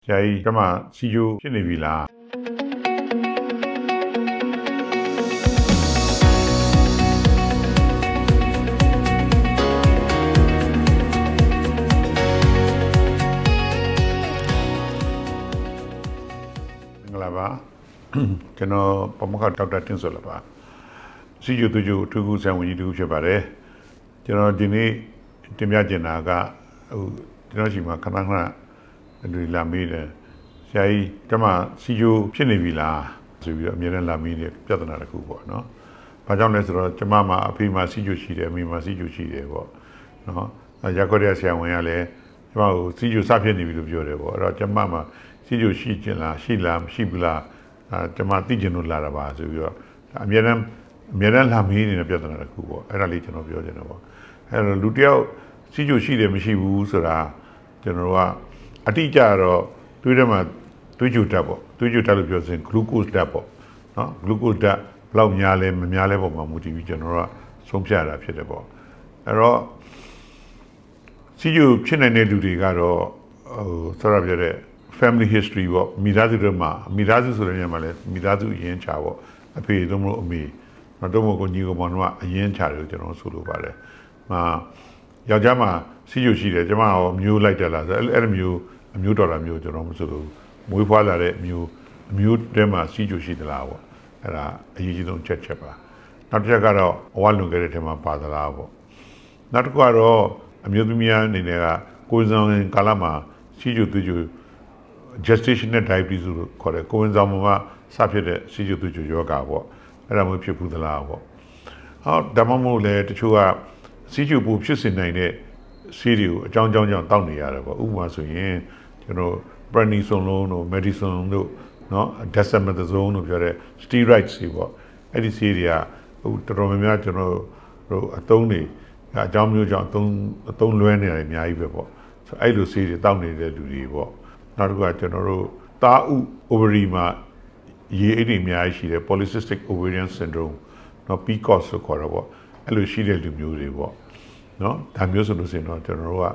ဆရာကြီးကျမစီယိုဖြစ်နေပြီလားမင်္ဂလာပါကျွန်တော်ပမခဒေါက်တာတင်စောလာပါစီယိုသူကျိုအထူးကူဆံဝင်ကြီးတူဖြစ်ပါတယ်ကျွန်တော်ဒီနေ့တင်ပြချင်တာကကျွန်တော်ရှိမှာခဏခဏလူလာမေးတယ်ဆရာကြီးကျမစီယိုဖြစ်နေပြီလားဆိုပြီးတော့အမြဲတမ်းလာမေးတဲ့ပြဿနာတစ်ခုပေါ့နော်။ဘာကြောင့်လဲဆိုတော့ကျမမှာအဖေမှာစီယိုရှိတယ်အမေမှာစီယိုရှိတယ်ပေါ့နော်။ရက်ခွက်ရဆရာဝန်ကလည်းကျမကိုစီယိုစဖြစ်နေပြီလို့ပြောတယ်ပေါ့။အဲ့တော့ကျမမှာစီယိုရှိခြင်းလားရှိလားမရှိဘူးလားကျမသိချင်လို့လာတာပါဆိုပြီးတော့အမြဲတမ်းလာမေးနေတဲ့ပြဿနာတစ်ခုပေါ့။အဲ့ဒါလေးကျွန်တော်ပြောချင်တယ်ပေါ့။အဲ့တော့လူတယောက်စီယိုရှိတယ်မရှိဘူးဆိုတာကျွန်တော်ကအတိအကျတော့တွေးထဲမှာတွေးကြတက်ပေါ့တွေးကြတက်လို့ပြောစင် glucose ဓာတ်ပေါ့နော် glucose ဓာတ်ဘယ်လောက်များလဲမများလဲပုံမှာမူတည်ပြီးကျွန်တော်တို့ကဆုံးဖြတ်ရတာဖြစ်တယ်ပေါ့အဲ့တော့စီယိုဖြစ်နေတဲ့လူတွေကတော့ဆောရပြတဲ့ family history ပေါ့မိသားစုတွေမှာမိသားစုဆိုတဲ့နေရာမှာလဲမိသားစုအရင်ချာပေါ့အဖေတို့မလို့အမေတို့မကိုညီကောင်မောင်တို့ကအရင်ချာတယ်ကျွန်တော်ဆိုလိုပါတယ်ယောက်ျားမှာစီယိုရှိတယ်ကျမရောမျိုးလိုက်တယ်လားဆိုအဲ့လိုမျိုးအမျိုးတော်တာမျိုးကျွန်တော်မဆိုလို့မွေးဖွားလာတဲ့အမျိုးတဲမှာစီယိုရှိသလားပေါ့အဲ့ဒါအရေးကြီးဆုံးချက်ပါနောက်တစ်ချက်ကတော့အဝလွန်ခဲ့တဲ့ထဲမှာပါသလားပေါ့နောက်တစ်ခုကတော့အမျိုးသမီးအနေနဲ့ကကိုယ်ဆောင်ကာလမှာစီယိုသွေးကြို gestational diabetes လို့ခေါ်တယ်ကိုယ်ဆောင်မှာစဖြစ်တဲ့စီယိုသွေးကြိုယောဂပေါ့အဲ့ဒါမျိုးဖြစ်ဘူးသလားပေါ့ဒါမှမဟုတ်လေတချို့ကစီယိုပူဖြစ်စေနိုင်တဲ့ဆေးတွေကိုအကြောင်းကြောင့်တောက်နေရတယ်ပေါ့ဥပမာဆိုရင်ကျွန်တော် prednisone တို့ medicine တို့เนาะ dexamethasone တို့ပြောတဲ့ steroids တွေပေါ့အဲ့ဒီဆေးတွေကတော်တော်များများကျွန်တော်တို့အသုံးတွေအကြောင်းမျိုးကြောင့်အသုံးလွဲနေတယ်အများကြီးပဲပေါ့ဆိုအဲ့လိုဆေးတွေတောက်နေတဲ့လူတွေပေါ့နောက်တစ်ခုကကျွန်တော်တို့သားဥ ovary မှာရေအိတ်တွေအများကြီးရှိတယ် polycystic ovarian syndrome เนาะ PCOS ဆိုခေါ်တော့ပေါ့အဲ့လိုရှိတဲ့လူမျိုးတွေပေါ့နော်ဒါမျိုးဆိုလို့ရှိရင်တော့ကျွန်တော်တို့က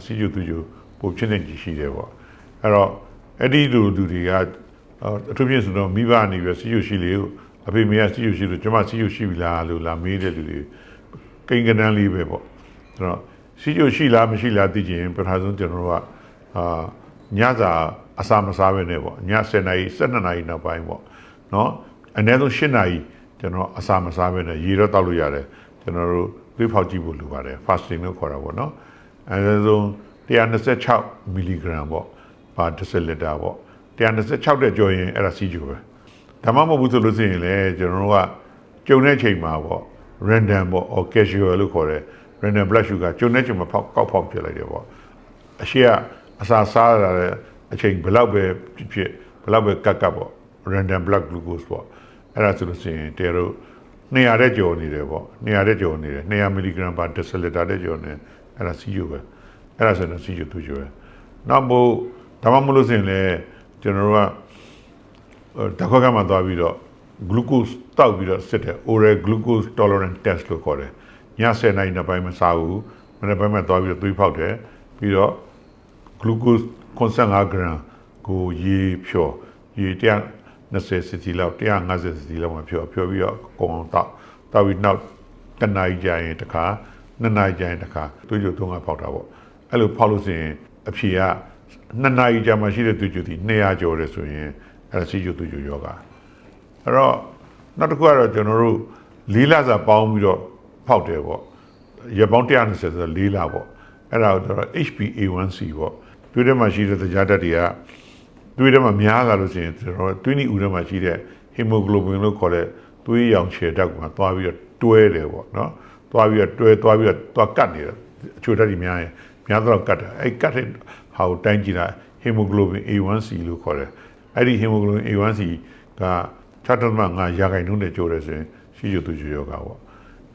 စီယိုသူယိုပိုဖြစ်နေကြရှိတယ်ပေါ့အဲ့တော့အဲ့ဒီလူတွေကအထူးဖြင့်ဆိုတော့မိဘအနေပြီးစီယိုရှိလေအဖေမေကစီယိုရှိလို့ကျွန်မစီယိုရှိပြီလားလို့လာမေးတဲ့လူတွေကိန်းကနန်းလေးပဲပေါ့အဲ့တော့စီယိုရှိလားမရှိလားသိချင်ပထမဆုံးကျွန်တော်တို့ကညစာအစာမစားဘဲနဲ့ပေါ့ည7နာရီ12နာရီနောက်ပိုင်းပေါ့နော်အနည်းဆုံး8နာရီကျွန်တော်အစာမစားဘဲနဲ့ရေတော့တောက်လို့ရတယ်ကျွန်တော်တို့သွေးဖောက်ကြည့်ဖို့လိုပါတယ် fasting လို့ခေါ်တာပေါ့နော်အဲဒါဆို126 mg ပေါ့ပါ10လီတာပေါ့126တဲ့ကြော်ရင်အဲ့ဒါစီးကြိုပဲဒါမှမဟုတ်ဘူးဆိုလို့ရှိရင်လည်းကျွန်တော်တို့ကကြုံတဲ့ချိန်မှာပေါ့ random ပေါ့ or casual လို့ခေါ်တယ် random blood sugar ကြုံတဲ့ချိန်မှာကောက်ဖောက်ပြလိုက်တယ်ပေါ့အရှိကအစာစားရတဲ့အချိန်ဘယ်လောက်ပဲဖြစ်ဘယ်လောက်ပဲကတ်ပေါ့ random blood glucose ပေါ့အဲ့ဒါဆိုလို့ရှိရင်တဲတို့200တဲ့ကြော်နေတယ်ပေါ့200တဲ့ကြော်နေတယ်200 mg per deciliter တဲ့ကြော်နေအဲ့ဒါစီယိုပဲအဲ့ဒါဆိုတော့စီယိုသူကျိုးပဲနောက်မို့ဒါမှမဟုတ်လို့ဆိုရင်လည်းကျွန်တော်တို့ကဓာတ်ခွက်ကမှသွားပြီးတော့ glucose တောက်ပြီးတော့စစ်တယ် oral glucose tolerance test လို့ခေါ်တယ်ည10နာရီနောက်ပိုင်းမစားဘူးမနေ့ပိုင်းမှာသွားပြီးတော့သွေးဖောက်တယ်ပြီးတော့ glucose 95 gram ကိုရေဖြော်ရေ120 cc လောက်150 cc လောက်မှဖြော်ပြီးတော့အကုန်အောင်တောက်ပြီးနောက်1နာရီကြာရင်တစ်ခါ2နာရီကြာရင်တစ်ခါသွေးကြို3ကဖောက်တာပေါ့အဲ့လိုဖောက်လို့ဆိုရင်အဖြေက2နာရီကြာမှရှိတဲ့သွေးကြိုဒီ200ကျော်တယ်ဆိုရင်အဲ့ဒါစီယိုသွေးကြိုယောဂအဲ့တော့နောက်တစ်ခုကတော့ကျွန်တော်တို့4လစာပေါင်းပြီးတော့ဖောက်တယ်ပေါ့ရက်ပေါင်း120ဆိုတော့4လပေါ့အဲ့ဒါတော့ HbA1c ပေါ့သွေးထဲမှာရှိတဲ့တရားဓာတ်တွေကသွေးထဲမှာများလာလို့ရှိရင်ကျွန်တော်သွေးနီဦးထဲမှာရှိတဲ့ hemoglobin လို့ခေါ်တဲ့သွေးရောင်ခြည်ဓာတ်ကသွားပြီးတော့တွဲတယ်ပေါ့နော်သွားပြီးတော့သွားကတ်နေတယ်အချို့ဓာတ်တွေများတော့ကတ်တယ်အဲ့ကတ်တဲ့ဟာကိုတိုင်းကြည့်တာ hemoglobin A1c လို့ခေါ်တယ်အဲ့ဒီ hemoglobin A1c က6.5 ရာခိုင်နှုန်းနဲ့ကျိုးတယ်ဆိုရင်ရှိရသူယောဂပေါ့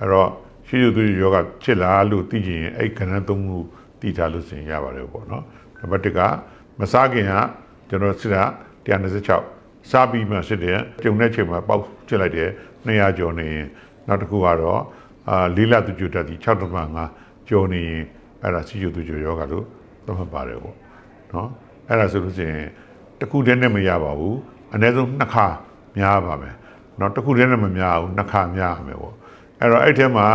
အဲ့တော့ရှိရသူယောဂဖြစ်လာလို့သိချင်ရင်အဲ့ကဏ္ဍ3ခုသိထားလို့ဆိုရင်ရပါတယ်ပေါ့နော်နံပါတ်1ကမစားခင်ကကျွန်တော်စစ်တာ126စားပြီးမှစစ်တယ်ကြုံတဲ့ချိန်မှာပေါက်ချစ်လိုက်တယ်200ကျော်နေရင်နောက်တစ်ခုကတော့လေးလသူကျတက်ဒီ6.5ကျော်နေရင်အဲ့ဒါစီယိုသူကျယောဂလို့သတ်မှတ်ပါတယ်ပေါ့နော် အဲ့ဒါဆိုလို့ရှိရင်တစ်ခုတည်းနဲ့မရပါဘူးအနည်းဆုံး2ခါများပါမယ်เนาะတစ်ခုတည်းနဲ့မများဘူး2ခါများရမယ်ပေါ့အဲ့တော့အဲ့ထဲမှာ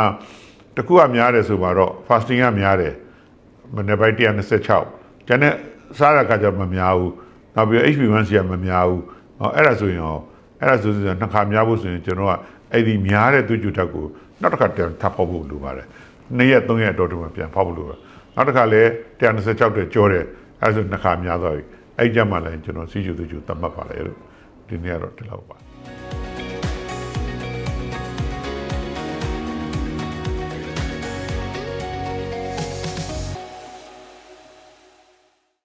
တစ်ခုကများတယ်ဆိုတော့ fasting ကများတယ်မနေ့ပိုင်း126ကျန်တဲ့စားရခါကျမများဘူးနောက်ပြီး HB1C ကမများဘူးအဲ့ဒါဆိုရင်2ခါများဖို့ဆိုရင်ကျွန်တော်ကအဲ့ဒီများတဲ့သွေးကြွဓာတ်ကိုနောက်တစ်ခါပြန်ထပ်ဖောက်ဖို့လိုပါတယ်2ရက်3ရက်တော့မှပြန်ဖောက်ဖို့လိုပါတယ်နောက်တစ်ခါလဲ126တဲ့ကြောတယ်အဲ့ဒါဆို2ခါများသွားပြီအဲ့ကြမှာလည်းကျွန်တော်စီကျူသွေးကြွသတ်မှတ်ပါလေလို့ဒီနေ့ကတော့ဒီလောက်ပါ